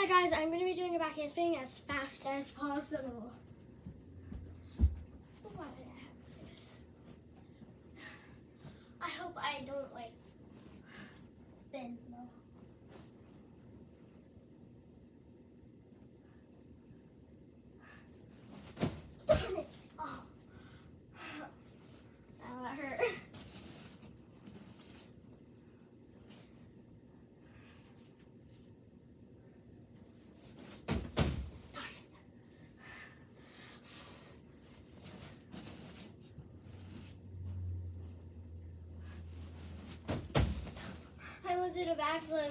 Alright guys, I'm going to be doing a back handspring as fast as possible. Why did I have to say this? I hope I don't like bend though. Oh. That hurt. I almost did a backflip.